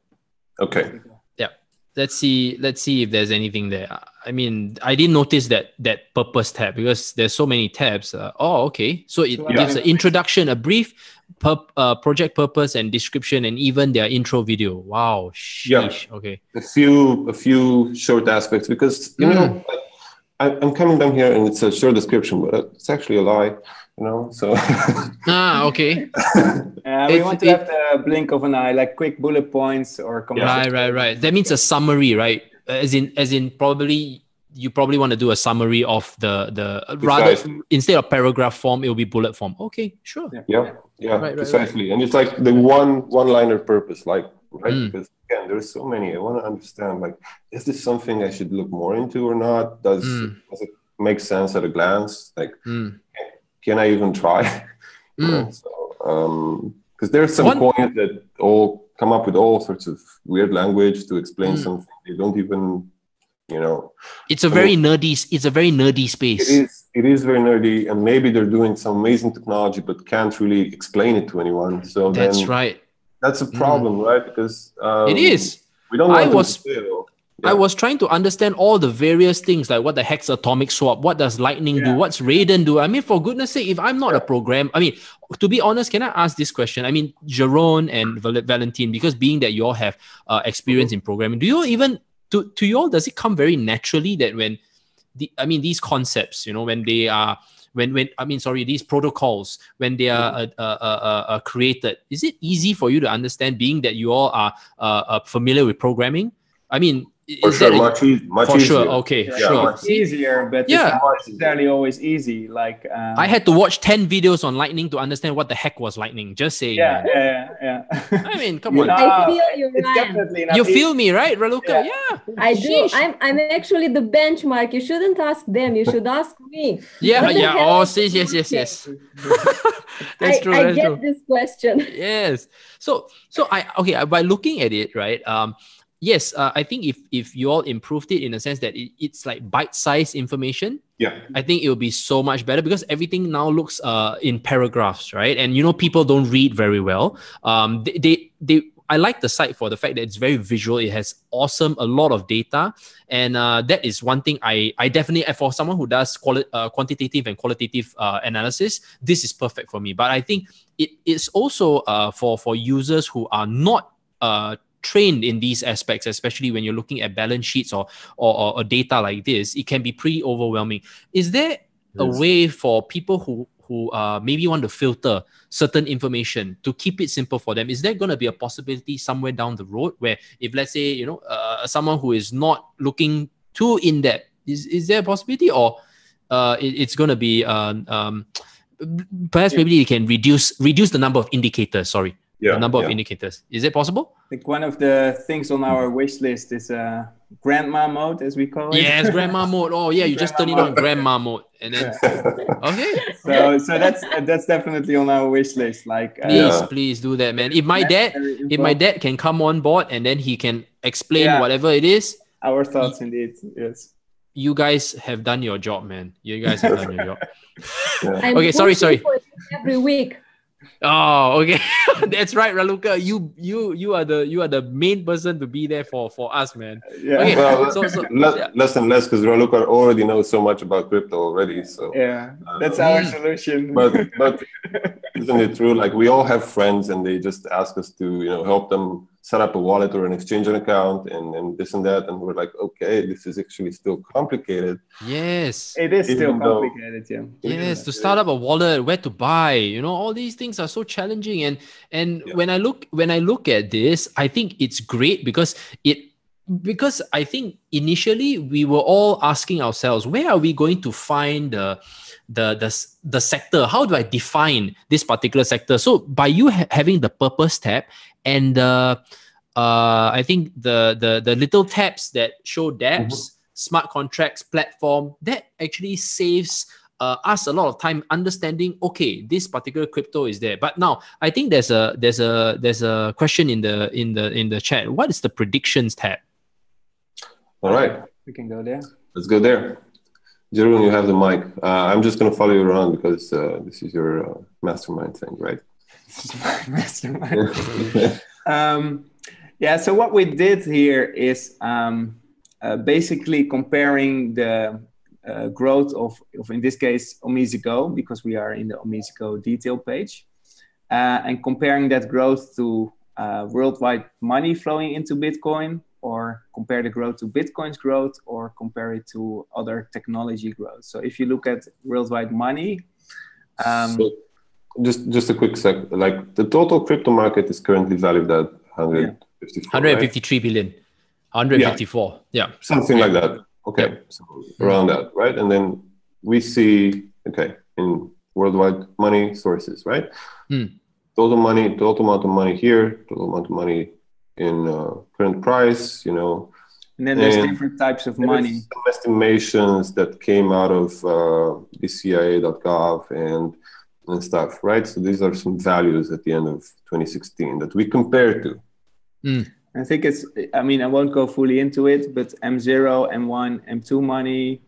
B: Okay.
A: Yeah. Let's see if there's anything there. I mean, I didn't notice that purpose tab, because there's so many tabs. Okay. So it gives an introduction, a brief project purpose and description, and even their intro video. Wow. Sheesh. Yeah. Okay.
B: A few short aspects, because, you know, I'm coming down here and it's a short description, but it's actually a lie. You know, so
A: okay.
C: We want to have the blink of an eye, like quick bullet points or comments.
A: Right. That means a summary, right? As in probably you want to do a summary of the rather instead of paragraph form, it will be bullet form. Okay, sure.
B: Yeah, right, precisely. And it's like the one-liner purpose, like, right? Because again, there's so many. I want to understand, like, is this something I should look more into or not? Does it make sense at a glance? Like, can I even try? Because there's some coins that all come up with all sorts of weird language to explain something. They don't even, you know.
A: It's a very nerdy space.
B: It is very nerdy, and maybe they're doing some amazing technology, but can't really explain it to anyone. So
A: that's right.
B: That's a problem, right? Because
A: it is.
B: We don't want to fail.
A: I was trying to understand all the various things, like what the heck's atomic swap, what does lightning do, what's Raiden do. I mean, for goodness sake, if I'm not a program, I mean, to be honest, can I ask this question? I mean, Joroen and Valentin, because being that you all have experience in programming, do you even, to you all, does it come very naturally that when these concepts, you know, when they are when I mean, sorry, these protocols, when they are created, is it easy for you to understand, being that you all are familiar with programming? I mean,
B: For
A: is
B: sure,
A: that
B: much easier.
A: sure? Okay,
C: Yeah,
A: sure.
C: it's easier, but
A: Yeah.
C: it's not necessarily always easy. Like
A: I had to watch 10 videos on Lightning to understand what the heck was Lightning. Just saying, man.
C: Yeah.
A: I mean, come
C: You
A: on.
C: know,
D: I feel you,
C: it's
D: Ryan.
C: definitely not
A: You
C: easy.
A: feel me, right, Raluca? Yeah.
D: I do.
A: Sheesh.
D: I'm actually the benchmark. You shouldn't ask them. You should ask me.
A: Yeah,
D: What the
A: yeah.
D: hell
A: Oh,
D: is
A: yes. That's true.
D: I
A: That's
D: get
A: true.
D: this question.
A: Yes. So by looking at it, right? Yes, I think if you all improved it in a sense that it's like bite-sized information,
B: Yeah.
A: I think it will be so much better, because everything now looks in paragraphs, right? And people don't read very well. I like the site for the fact that it's very visual. It has a lot of data, and that is one thing I definitely, for someone who does quantitative and qualitative analysis, this is perfect for me. But I think it is also for users who are not trained in these aspects, especially when you're looking at balance sheets or data like this. It can be pretty overwhelming. Is there a way for people who maybe want to filter certain information to keep it simple for them? Is there going to be a possibility somewhere down the road where, if let's say someone who is not looking too in depth, is there a possibility, or it's going to be perhaps maybe you can reduce the number of indicators? Sorry. The number of indicators. Is it possible?
C: I think one of the things on our wish list is grandma mode, as we call it.
A: Yes, grandma mode. Oh yeah, you just turn it on grandma mode, and then okay.
C: So that's definitely on our wish list. Like
A: please do that, man. If my dad can come on board and then he can explain whatever it is.
C: Our thoughts, indeed. Yes.
A: You guys have done your job, man. You guys have done your job.
D: Okay,
A: sorry.
D: Every week.
A: Oh, okay. That's right, Raluca. You are the main person to be there for us, man.
B: Yeah.
A: Okay.
B: Well, less and less, because Raluca already knows so much about crypto already. So
C: that's our solution.
B: But isn't it true? Like, we all have friends, and they just ask us to help them set up a wallet or an exchange account and this and that, and we're like, okay, this is actually still complicated.
A: Yes,
C: it is still complicated.
A: Yes, to start up a wallet, where to buy, all these things are so challenging. And when I look at this, I think it's great because I think initially we were all asking ourselves, where are we going to find the sector? How do I define this particular sector? So by you having the purpose tab and I think the little tabs that show dApps, smart contracts, platform, that actually saves us a lot of time understanding, okay, this particular crypto is there. But now I think there's a question in the chat. What is the predictions tab?
B: All right,
C: we can go there.
B: Let's go there. Joroen, you have the mic. I'm just going to follow you around because this is your mastermind thing, right?
C: This is my mastermind. So what we did here is basically comparing the growth of, in this case, OmiseGo, because we are in the OmiseGo detail page, and comparing that growth to worldwide money flowing into Bitcoin, or compare the growth to Bitcoin's growth, or compare it to other technology growth. So if you look at worldwide money,
B: so just a quick sec. Like, the total crypto market is currently valued at
A: 153 billion, 154,
B: something like that. Okay, so around that, right? And then we see, in worldwide money sources, right? Total money, total amount of money here, total amount of money in current price, And
C: then there's different types of money.
B: Some estimations that came out of DCIA.gov and stuff, right? So these are some values at the end of 2016 that we compare to.
C: I think I won't go fully into it, but M0, M1, M2 money.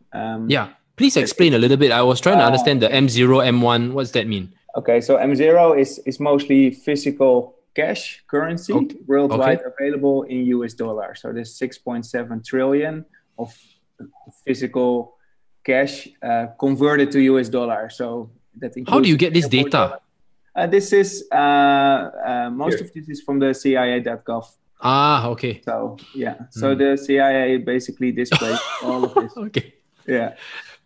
A: Please explain a little bit. I was trying to understand the M0, M1. What's that mean?
C: Okay, so M0 is mostly physical cash currency worldwide available in US dollars. So there's 6.7 trillion of physical cash converted to US dollars. So that includes.
A: How do you get this data?
C: This is most of this is from the CIA.gov.
A: Okay.
C: So so the CIA basically displays all of this.
A: Okay.
C: Yeah.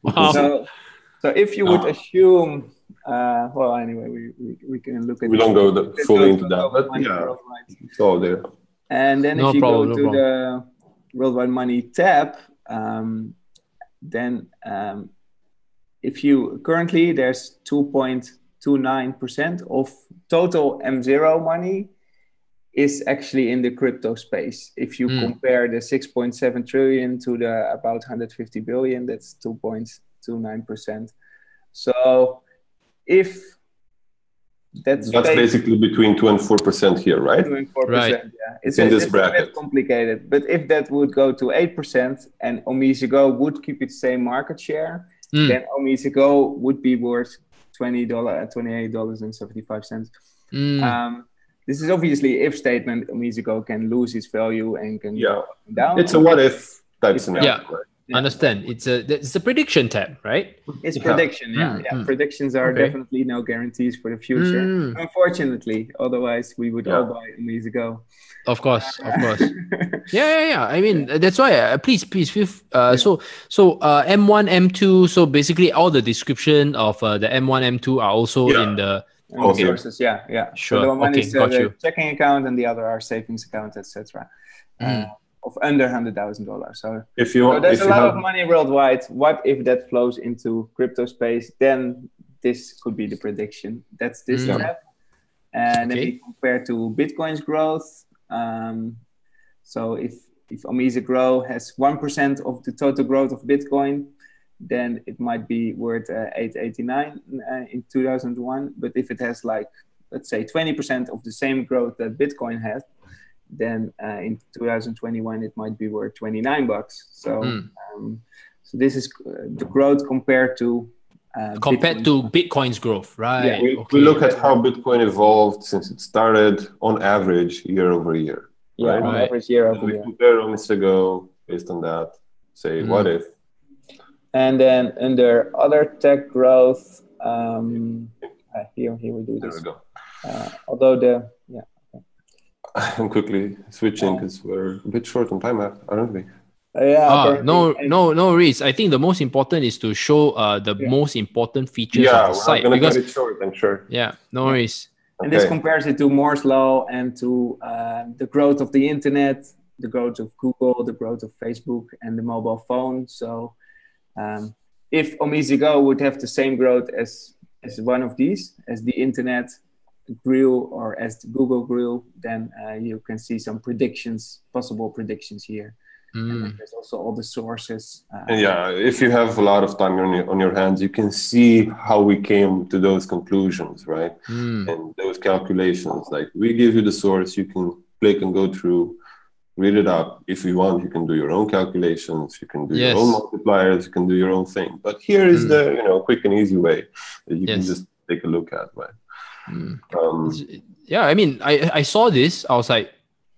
A: Wow.
C: So if you would assume, well, anyway, we can look at.
B: We don't go fully into that, but yeah,
C: worldwide.
B: it's all there.
C: And then if you go to the Worldwide Money tab, then if you currently there's 2.29% of total M0 money is actually in the crypto space. If you compare the 6.7 trillion to the about 150 billion, that's 2.29%. So if that's
B: basically between 2 and 4% here, right?
C: 2 and 4%,
A: right.
C: yeah.
B: It's in this bracket.
C: A bit complicated, but if that would go to 8% and OmiseGo would keep its same market share, then OmiseGo would be worth $28.75. This is obviously if statement. OmiseGo can lose its value and can go up and down.
B: It's a what if type scenario.
A: Yeah. Right? Understand. It's a prediction tab, right?
C: It's prediction. Predictions are definitely no guarantees for the future. Unfortunately, otherwise we would all buy OmiseGo.
A: Of course. Yeah. I mean, that's why. Please feel. So M1, M2. So basically, all the description of the M1, M2 are also in the
C: sources. Yeah.
A: Sure.
C: So the one is the
A: you.
C: checking account, and the other are savings account, etc. Of under $100,000. So there's a lot of money worldwide. What if that flows into crypto space? Then this could be the prediction. That's this tab. And then we compare to Bitcoin's growth. So if OmiseGo has 1% of the total growth of Bitcoin, then it might be worth 889 in 2001. But if it has let's say 20% of the same growth that Bitcoin has, then in 2021 it might be worth $29. So so this is the growth compared to
A: Bitcoin's growth, right?
B: Yeah, we look at how Bitcoin evolved since it started on average year over year.
C: Yeah,
B: right?
C: on average year over year.
B: We compare OmiseGo based on that. Say what if?
C: And then under other tech growth, here we do this.
B: There we go.
C: Although
B: I'm quickly switching because we're a bit short on time, aren't we?
A: No worries. I think the most important is to show the most important features of the site.
B: We're going to cut it short, I'm sure.
A: Yeah, no worries.
C: And this compares it to Moore's Law and to the growth of the internet, the growth of Google, the growth of Facebook, and the mobile phone. So if OmiseGo would have the same growth as one of these, as the internet grew or as the Google grew, then you can see some possible predictions here. And there's also all the sources.
B: If you have a lot of time on your hands, you can see how we came to those conclusions, right? And those calculations. Like we give you the source, you can click and go through, read it up. If you want, you can do your own calculations, you can do your own multipliers, you can do your own thing. But here is the quick and easy way that you can just take a look at, right?
A: I mean, I saw this, I was like,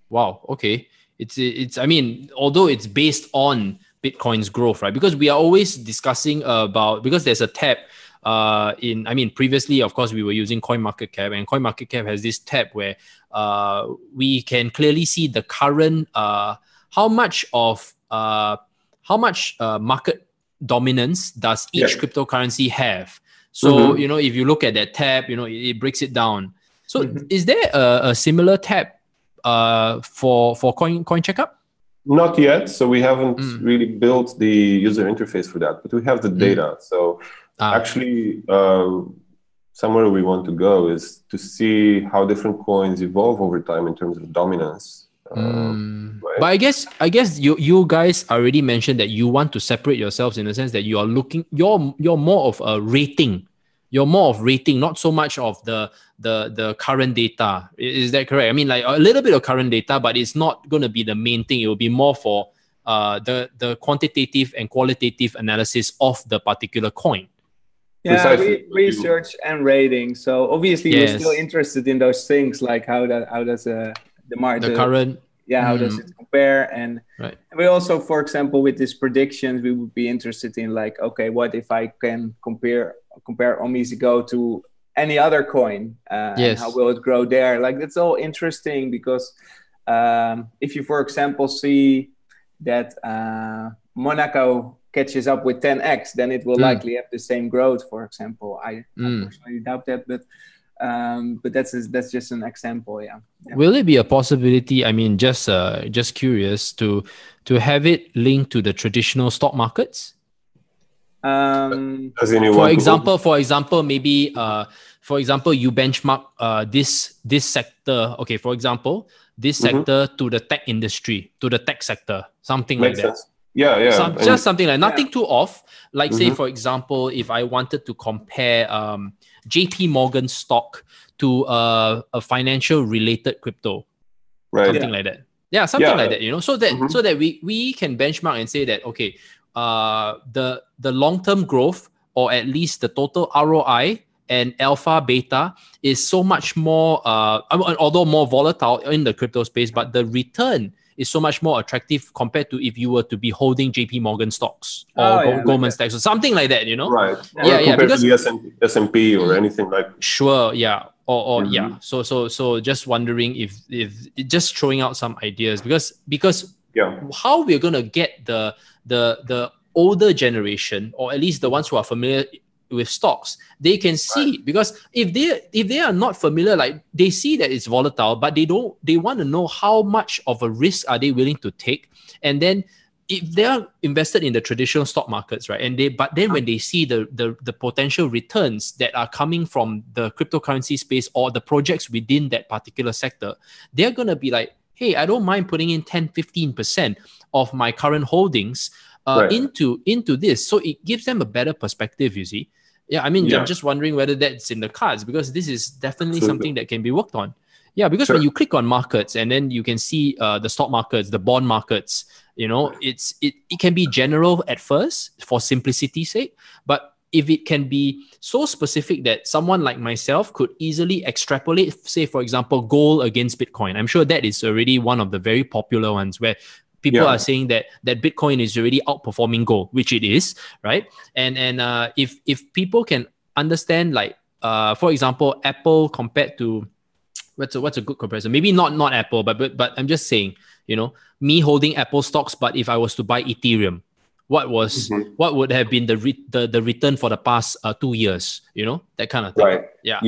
A: wow, okay. It's I mean, although it's based on Bitcoin's growth, right? Because we are always discussing about, because there's a tab previously, of course, we were using CoinMarketCap, and CoinMarketCap has this tab where we can clearly see the current, how much market dominance does each cryptocurrency have. So, if you look at that tab, it breaks it down. So is there a similar tab for CoinCheckup?
B: Not yet. So we haven't really built the user interface for that, but we have the data. So actually, somewhere we want to go is to see how different coins evolve over time in terms of dominance. Right?
A: But I guess you guys already mentioned that you want to separate yourselves in the sense that you are looking, you're more of a rating. You're more of rating, not so much of the current data. Is that correct? I mean, like a little bit of current data, but it's not going to be the main thing. It will be more for the quantitative and qualitative analysis of the particular coin.
C: Yeah, research and rating. So obviously we're still interested in those things, like how does the market,
A: current,
C: how does it compare? And we also, for example, with these predictions, we would be interested in like, okay, what if I can compare OmiseGo to any other coin? And how will it grow there? Like that's all interesting because if you, for example, see that Monaco catches up with 10x, then it will likely have the same growth, for example. I personally doubt that, but that's just an example. Yeah.
A: Will it be a possibility? I mean, just curious to have it linked to the traditional stock markets. For example, maybe you benchmark this sector. Okay, for example, this sector to the tech industry, to the tech sector, something
B: Makes
A: like
B: sense. Yeah.
A: Just something like nothing too off. Like say, for example, if I wanted to compare JP Morgan stock to a financial related crypto, something like that. Yeah, something like that. You know, so that we can benchmark and say that okay, the long term growth, or at least the total ROI and alpha beta is so much more, although more volatile in the crypto space, but the return is so much more attractive compared to if you were to be holding JP Morgan stocks or Goldman Sachs or something like that, you know?
B: Right.
A: Yeah,
B: compared to the S&P or anything like.
A: Sure, yeah. Or yeah. So just wondering if just throwing out some ideas because how we're gonna get the older generation, or at least the ones who are familiar with stocks, they can see, because if they are not familiar, like they see that it's volatile, but they want to know how much of a risk are they willing to take, and then if they are invested in the traditional stock markets, right, but then when they see the potential returns that are coming from the cryptocurrency space or the projects within that particular sector, they're gonna be like, hey, I don't mind putting in 10-15% of my current holdings into this. So it gives them a better perspective, you see. Yeah, I mean, I'm just wondering whether that's in the cards, because this is definitely something that can be worked on. Yeah, because when you click on markets and then you can see the stock markets, the bond markets, you know, it can be general at first for simplicity's sake, but if it can be so specific that someone like myself could easily extrapolate, say, for example, gold against Bitcoin. I'm sure that is already one of the very popular ones where people are saying that Bitcoin is already outperforming gold, which it is, right? And if people can understand, like, for example, Apple compared to, what's a good comparison? Maybe not Apple, but I'm just saying, you know, me holding Apple stocks, but if I was to buy Ethereum, what would have been the return for the past 2 years? You know, that kind of thing.
B: Right. Yeah.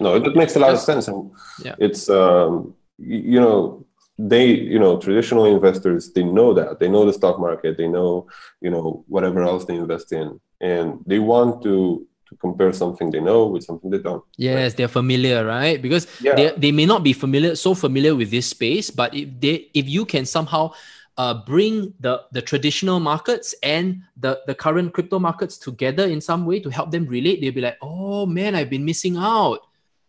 B: No, that makes a lot of sense. And it's you know, traditional investors, they know the stock market, they know, whatever else they invest in, and they want to compare something they know with something they don't.
A: Yes, they're familiar, right? Because they may not be so familiar with this space, but if you can somehow bring the traditional markets and the current crypto markets together in some way to help them relate, they'll be like, oh man, I've been missing out.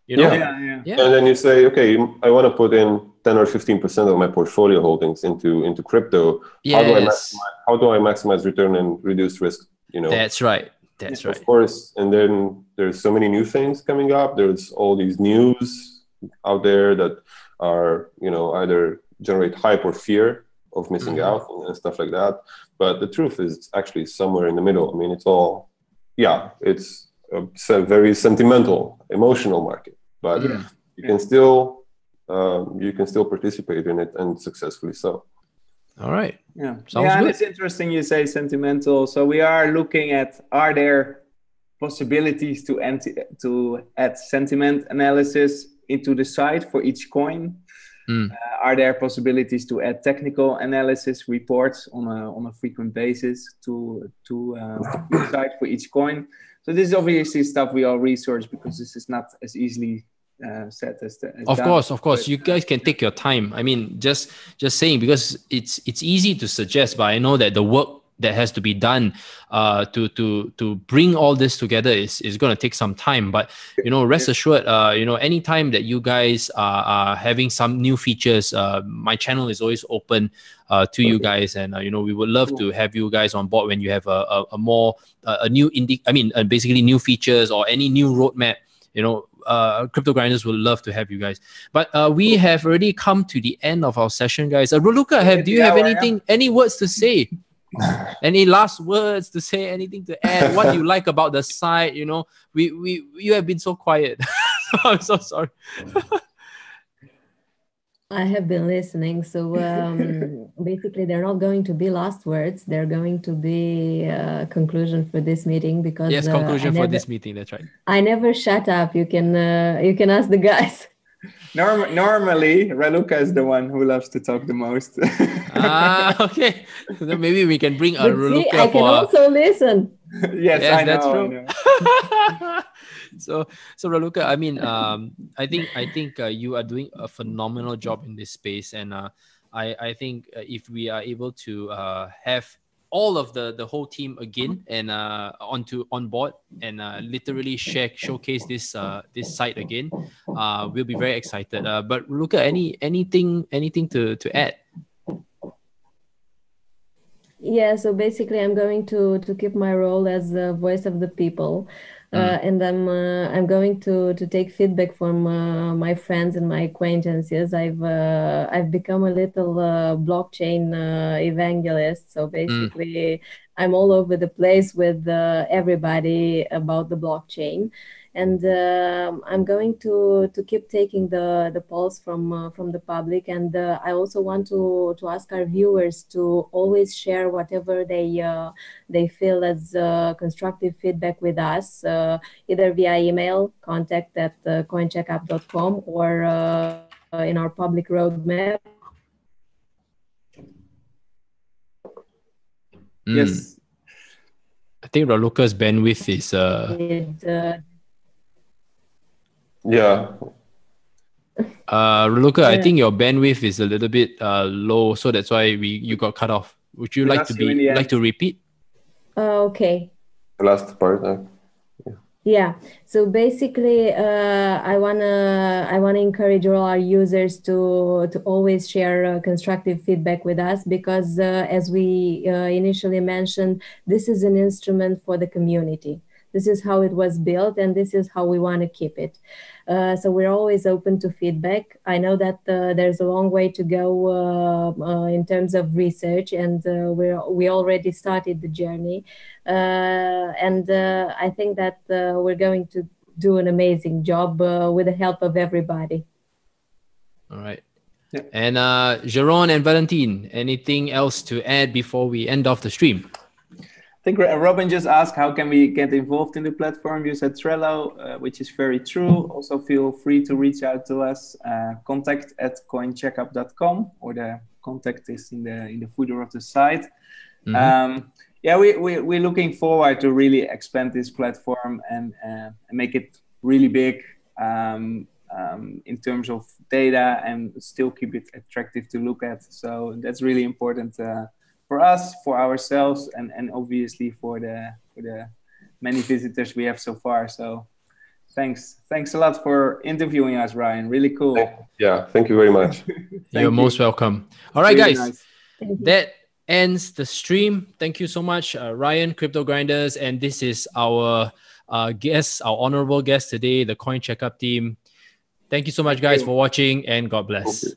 A: You know?
B: Yeah. And then you say, okay, I want to put in 10 or 15% of my portfolio holdings into crypto.
A: Yes.
B: How do I maximize return and reduce risk?
A: That's right. That's right.
B: Of course. And then there's so many new things coming up. There's all these news out there that are, either generate hype or fear of missing out and stuff like that. But the truth is actually somewhere in the middle. I mean, it's all, it's a very sentimental, emotional market, but you can still participate in it, and successfully so.
A: All right.
C: Yeah.
A: Sounds good.
C: And it's interesting you say sentimental. So we are looking at, are there possibilities to add sentiment analysis into the site for each coin? Are there possibilities to add technical analysis reports on a frequent basis to the site for each coin? So this is obviously stuff we all research, because this is not as easily set as
A: of course, you guys can take your time. I mean, just saying, because it's easy to suggest, but I know that the work that has to be done to bring all this together is going to take some time. But rest assured, anytime that you guys are having some new features, my channel is always open to you guys, and we would love to have you guys on board when you have a more new basically new features or any new roadmap. Crypto Grinders would love to have you guys. But we have already come to the end of our session, guys. Raluca, do you have any words to say? Any last words to say? Anything to add? What do you like about the site? You have been so quiet. I'm so sorry.
D: I have been listening. So basically, they're not going to be last words. They're going to be a conclusion for this meeting because
A: Yes, conclusion for this meeting. That's right.
D: I never shut up. You can ask the guys.
C: Normally, Raluca is the one who loves to talk the most.
A: Okay. So maybe we can bring a Raluca
D: I can also listen.
C: Yes, I know.
A: That's true.
C: I know.
A: So Raluca, I mean, I think you are doing a phenomenal job in this space, and I think if we are able to have all of the whole team again and on board and literally showcase this site again, we'll be very excited. But Raluca, anything to add?
D: Yeah, so basically, I'm going to keep my role as the voice of the people. And I'm going to take feedback from my friends and my acquaintances. I've become a little blockchain evangelist. So basically, I'm all over the place with everybody about the blockchain, and I'm going to keep taking the polls from the public. And I also want to ask our viewers to always share whatever they feel as constructive feedback with us, either via email, contact@coincheckup.com, or in our public roadmap.
C: Yes.
A: I think Raluca's bandwidth is
B: Yeah.
A: Raluca, I think your bandwidth is a little bit low, so that's why you got cut off. Would you like to repeat?
D: Okay.
B: The last part.
D: Yeah. So basically, I wanna encourage all our users to always share constructive feedback with us, because as we initially mentioned, this is an instrument for the community. This is how it was built, and this is how we want to keep it. So we're always open to feedback. I know that there's a long way to go in terms of research, and we already started the journey. And I think that we're going to do an amazing job with the help of everybody.
A: All right. Yeah. And Joroen and Valentin, anything else to add before we end off the stream?
C: I think Robin just asked, how can we get involved in the platform? You said Trello, which is very true. Also, feel free to reach out to us. Contact@coincheckup.com, or the contact is in the footer of the site. Yeah, we're looking forward to really expand this platform and make it really big in terms of data, and still keep it attractive to look at. So that's really important for us, for ourselves, and obviously for the many visitors we have so far. So thanks a lot for interviewing us, Ryan. Really cool.
B: Thank you very much.
A: You're most welcome. All right, really guys, nice. That ends the stream. Thank you so much, Ryan, Crypto Grinders, and this is our guest, our honorable guest today, the Coin Checkup team. Thank you so much, guys, for watching, and God bless.